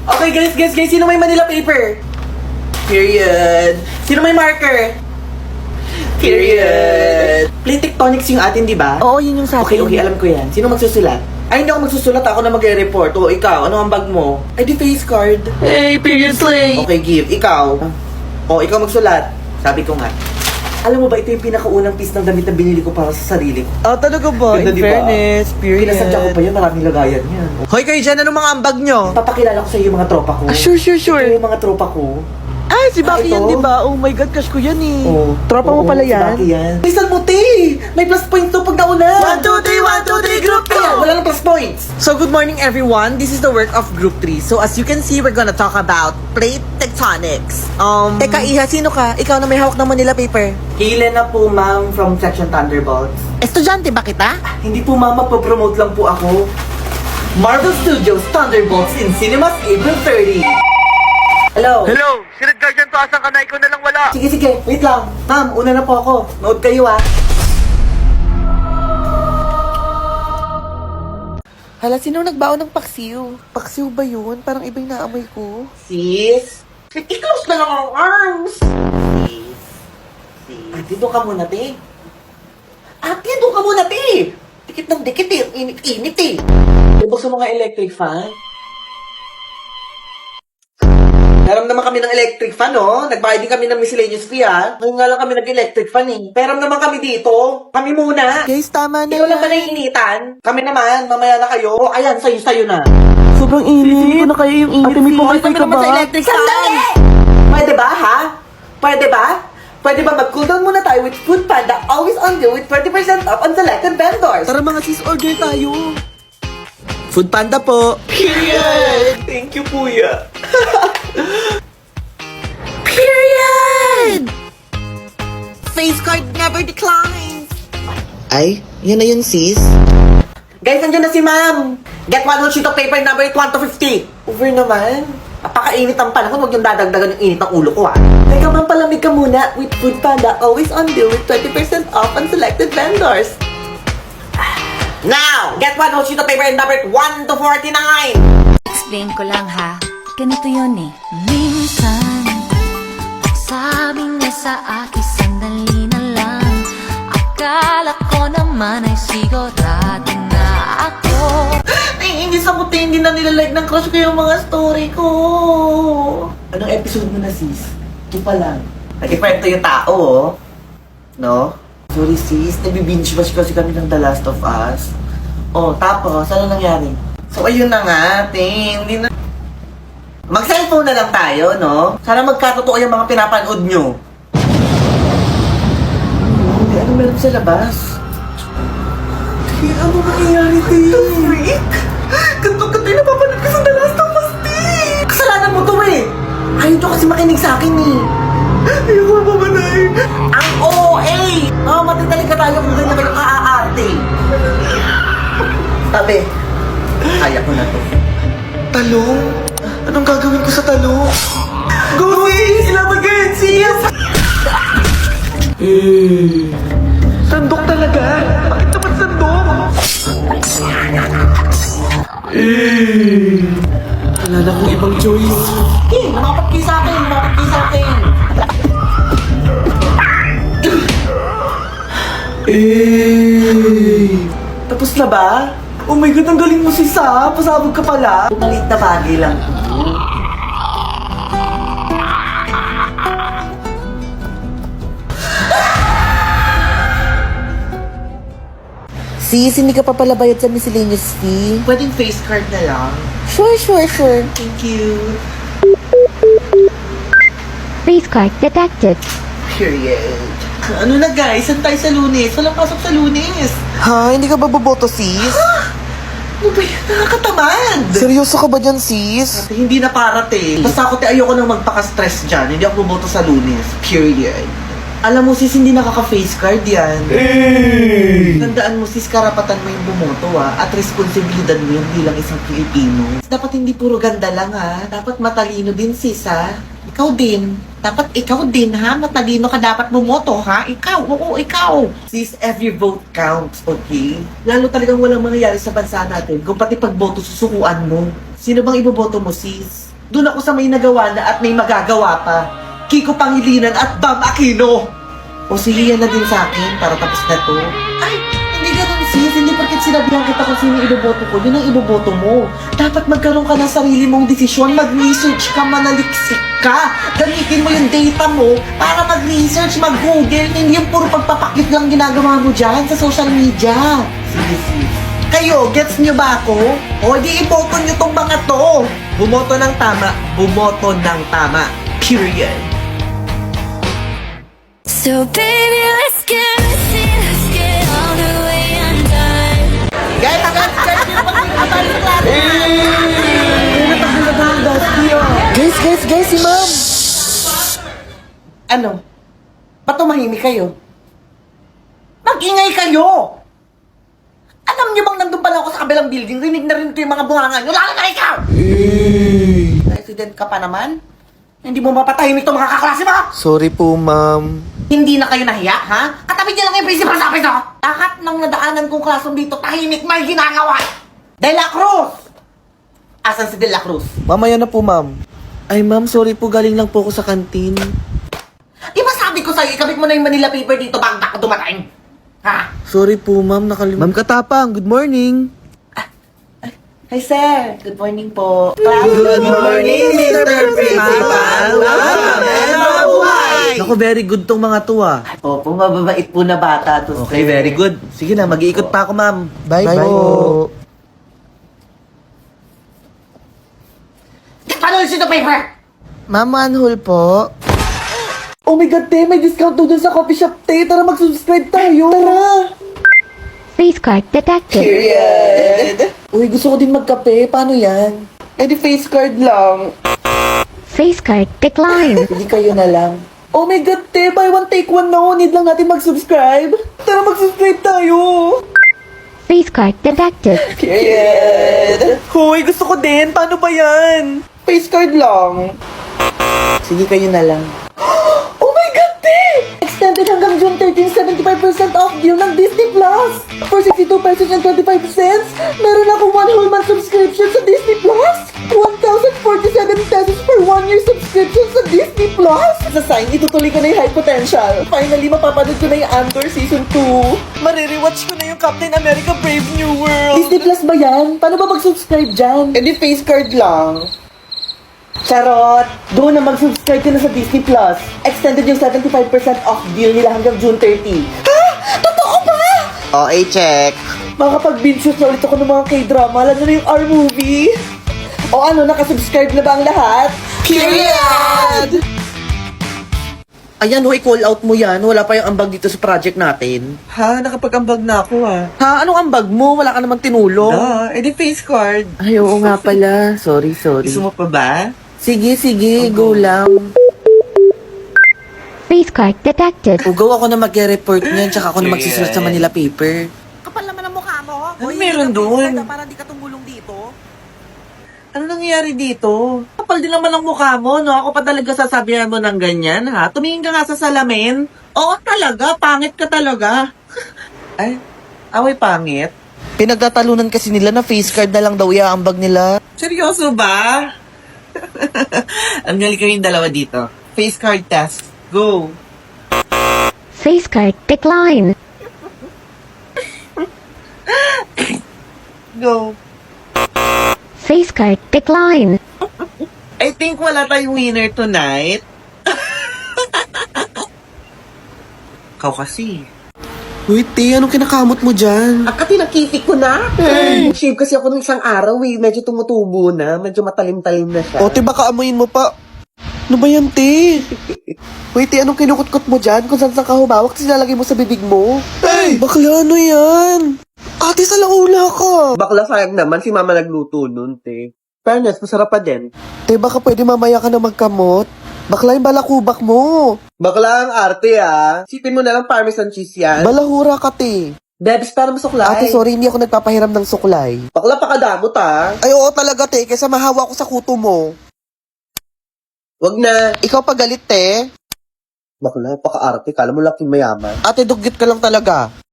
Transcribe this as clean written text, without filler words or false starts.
Okay, guys. Sino may Manila paper? Period. Sino may marker? Period. Play tectonics yung atin, di ba? Oo, yun yung sa akin. Okay, alam ko yan. Sino magsusulat? Ay, hindi ako magsusulat. Ako na magre-report. O, ikaw, ano ang bag mo? Ay, di face card. Hey, period slay! Okay, give. Ikaw. O, ikaw magsulat. Sabi ko nga. Alam mo ba, ito yung pinakaunang piece ng damit na binili ko para sa sarili ko. Oh, talaga ba? Ganda, In di ba? fairness, period. Pinasadya ko pa yan, maraming lagayan yan. Hoy, kayo dyan, anong mga ambag nyo? Papakilala ko sa iyo yung mga tropa ko. Sure. Ito yung mga tropa ko. Ay, si Baki ito? yan, di ba? Oh my God, crush ko yan eh. Oh. Tropa mo Oo, pala si yan? Baki yan. Lisan mo, te! May plus points to pag nauna! 1, 2, 3, group Ayan, wala nang plus points! So, good morning everyone. This is the work of Group 3. So, as you can see, we're gonna talk about plate tectonics. Teka, Iha, sino ka? Ikaw na may hawak ng Manila paper. Kailan na po, ma'am, from Section Thunderbolts? Estudyante ba kita? Hindi po, ma'am, magpo-promote lang po ako. Marvel Studios Thunderbolts in cinemas April 30. Hello? Hello! Sinad guardian to, asan ka na? Ikaw na lang wala. Sige, wait lang. Ma'am, una na po ako. Nood kayo, ah. Hala, sino nagbaon ng paksiw? Paksiw ba yun? Parang ibang naamoy ko. Sis? I-close na lang ang arms! Sis? Ate, doon ka muna, te. Ate, doon ka muna, te! Dikit ng dikit, eh. Init, eh. Tubog sa mga electric fan? Meron naman kami ng electric fan, oh. Nagbayad din kami ng miscellaneous fee, ah. Ngayon nga lang kami nag-electric fan, eh. Pero naman kami dito. Kami muna. Guys, tama na Ikaw lang ba naiinitan? Kami naman, mamaya na kayo. O, ayan, sa'yo na. Sobrang init. Ko na kaya yung init. Ate, may pumatay ka ba? electric fan! Pwede ba, ha? Pwede ba? Pwede ba mag-cool down muna tayo with Food Panda, always on deal with 20% off on selected vendors? Tara mga sis, order tayo. Food Panda po. Period! Thank you, Kuya. Period! Face card never declines. Ay, yun na yun, sis. Guys, nandiyan na si ma'am. Get one whole sheet of paper number 1 to 50. Over naman. Napakainit ang panahon. Huwag yung dadagdagan yung init ng ulo ko, ah. Teka, ma'am, palamig ka muna. With Food Panda, always on deal with 20% off on selected vendors. Now, get one whole sheet of paper number 1 to 49. Explain ko lang ha, ganito yun eh. Minsan, sabi niya sa akin, sandali na lang. Akala ko naman ay sigurado na ako. Ay, hindi sa puti, hindi na nilalike ng crush ko yung mga story ko. Anong episode mo na, sis? Ito pa lang. Nag-ikwento yung tao, oh. No? Sorry, sis. Nag-binge watch kasi kami ng The Last of Us. Oh, tapos, ano nangyari? So, ayun na nga, ting. Hindi na... Mag-cellphone na lang tayo, no? Sana magkatotoo yung mga pinapanood nyo. Hindi, ano meron sa labas? Ting, ano nangyayari, ting? The freak? Ganto-ganto yung napapanood ko sa The Last of Us, ting! Kasalanan mo to, eh! Ayaw nyo kasi makinig sa akin, eh. Ayaw ko mamatay. Ang OA! Mamamatay talaga tayo kung ganyan kayo kaaarte. Sabi, kaya ko na to. Talong? Anong gagawin ko sa talong? Go, sis! Ilaban ka yun, sis! Sandok talaga? Bakit naman sandok? Wala na akong ibang choice. Eh, lumapat kayo sa akin! Lumapat kayo sa akin! Tapos na ba? Oh my God, ang galing mo, sis, ha? Pasabog ka pala. Maliit na bagay lang. Sis, hindi ka pa pala bayad sa miscellaneous fee. Pwedeng face card na lang. Sure. Thank you. Face card detected. Period. Ano na, guys? Saan tayo sa Lunes? Walang pasok sa Lunes. Ha? Hindi ka ba boboto, sis? Ano ba yan? Nakakatamad! Seryoso ka ba dyan, sis? Ate, hindi na parating. Basta ako, ayoko nang magpaka-stress dyan. Hindi ako bumoto sa Lunes. Period. Alam mo, sis, hindi nakaka-face card yan. Tandaan mo, sis, karapatan mo yung bumoto, At responsibilidad mo yan bilang isang Pilipino. Dapat hindi puro ganda lang, Dapat matalino din, sis, Ikaw din. Dapat ikaw din, Matalino ka dapat bumoto, Ikaw, oo, ikaw. Sis, every vote counts, okay? Lalo talagang walang mangyayari sa bansa natin kung pati pagboto susukuan mo. Sino bang iboboto mo, sis? Doon ako sa may nagawa na at may magagawa pa. Kiko Pangilinan at Bam Aquino. O sige, yan na din sa akin para tapos na to. Ay, hindi ganun sis. Hindi porket sinabihan kita kung sino iboboto ko, yun ang iboboto mo. Dapat magkaroon ka ng sarili mong desisyon. Mag-research ka, manaliksik ka. Gamitin mo yung data mo para mag-research, mag-google. Hindi yung puro pagpapakit lang ginagawa mo dyan sa social media. Sige sis. Kayo, gets nyo ba ako? O di iboto nyo tong mga to. Bumoto ng tama, bumoto ng tama. Period. So baby, let's get messy, let's get all the way undone. Guys, yung pag-ibabalik ng klase. Guys, si ma'am. Ano? Ba't tumahimik kayo? Mag-ingay kayo! Alam niyo bang nandun pala ako sa kabilang building, rinig na rin ko yung mga bunganga nyo, lalo na ikaw! President ka pa naman? Hindi mo mapatahimik itong mga kaklase mo? Sorry po, ma'am. Hindi na kayo nahiya, ha? Katabi niya lang yung principal sa akin, lahat ng nadaanan kong klasong dito, tahimik may ginagawa! De La Cruz! Asan si De La Cruz? Mamaya na po, ma'am. Ay, ma'am, sorry po. Galing lang po ako sa kantin. Di ba sabi ko sa'yo, ikabit mo na yung Manila paper dito bago ako dumating? Ha? Sorry po, ma'am. Ma'am Katapang, good morning. Hi, sir. Good morning po. Good morning, Mr. Principal. Naku, very good tong mga to, ah. Opo, mababait po na bata to. Okay, very good. Sige na, mag-iikot pa ako, ma'am. Bye po. Paano yung sino paper? Ma'am, manhole po. Oh my God, te, may discount doon sa coffee shop, te. Tara, mag-subscribe tayo. Tara. Face card detected. Period. Uy, gusto ko din magkape. Paano yan? Eh di face card lang. Face card declined. Hindi kayo na lang. Oh my God, te, buy one take one na. Need lang natin mag-subscribe. Tara, mag-subscribe tayo. Face card detected. Period. Hoy, gusto ko din. Paano ba yan? Face card lang. Sige, kayo na lang. Oh my God, te! Extended hanggang June 13, 75% off deal ng Disney Plus. For 62 pesos and 25 cents, meron ako 1 whole month subscription sa Disney Plus. 1,047 pesos for 1 year subscription sa Disney Plus. Sa sign, itutuloy ko na yung High Potential. Finally, mapapanood ko na yung Andor Season 2. Marirewatch ko na yung Captain America Brave New World. Disney Plus ba yan? Paano ba mag-subscribe dyan? Eh di face card lang. Charot! Doon na mag-subscribe ka na sa Disney Plus. Extended yung 75% off deal nila hanggang June 30. Ha? Totoo ba? Okay, check. Makakapag-binge shoot na ulit ako ng mga K-drama, lalo na yung R-movie. O ano, nakasubscribe na ba ang lahat? Period! Ayan, hoy, call out mo yan. Wala pa yung ambag dito sa project natin. Ha? Nakapag-ambag na ako Ha? Anong ambag mo? Wala ka namang tinulong. Edi face card. Ay, oo nga pala. Sorry. mo pa ba? Sige, go lang. Face card detected. Ugaw ako na mag-report niyan, tsaka ako na magsisearch sa Manila paper. Kapal naman ang mukha mo. Ano meron doon? Para di ka tumulong dito. Ano nangyayari dito? Kapal din naman ang mukha mo, no? Ako pa talaga sasabihan mo ng ganyan, ha? Tumingin ka nga sa salamin. Oo, talaga. Pangit ka talaga. Ay, away pangit? Pinagtatalunan kasi nila na face card na lang daw iaambag nila. Seryoso ba? Ang galing kayong dalawa dito. Face card test. Go. Face card declined. Go. Face card declined. I think wala tayong winner tonight. Ikaw kasi. Uy, te, anong kinakamot mo dyan? Akati nakikik ko na. Shave kasi ako ng isang araw Medyo tumutubo na. Medyo matalim-talim na siya. O, te, baka amuyin mo pa. Ano ba yan, te? Uy, te, anong kinukutkot mo dyan? Kung saan ka humawak, sinalagay mo sa bibig mo? Hey! Bakla, ano yan? Ate, sa laula ka. Bakla sayang naman si mama nagluto nun, te. Fairness, masarap pa din. Te, baka pwede mamaya ka na magkamot. Bakla yung balakubak mo. Bakla ang arte, Sipin mo na lang parmesan cheese yan. Balahura ka, te. Debs, para masuklay. Ate, sorry, hindi ako nagpapahiram ng suklay. Bakla pakadamot, Ay, oo talaga, te, kaysa mahawa ko sa kuto mo. Wag na. Ikaw pa galit, te. Bakla, paka-arte. Kala mo laking mayaman. Ate, dugyot ka lang talaga.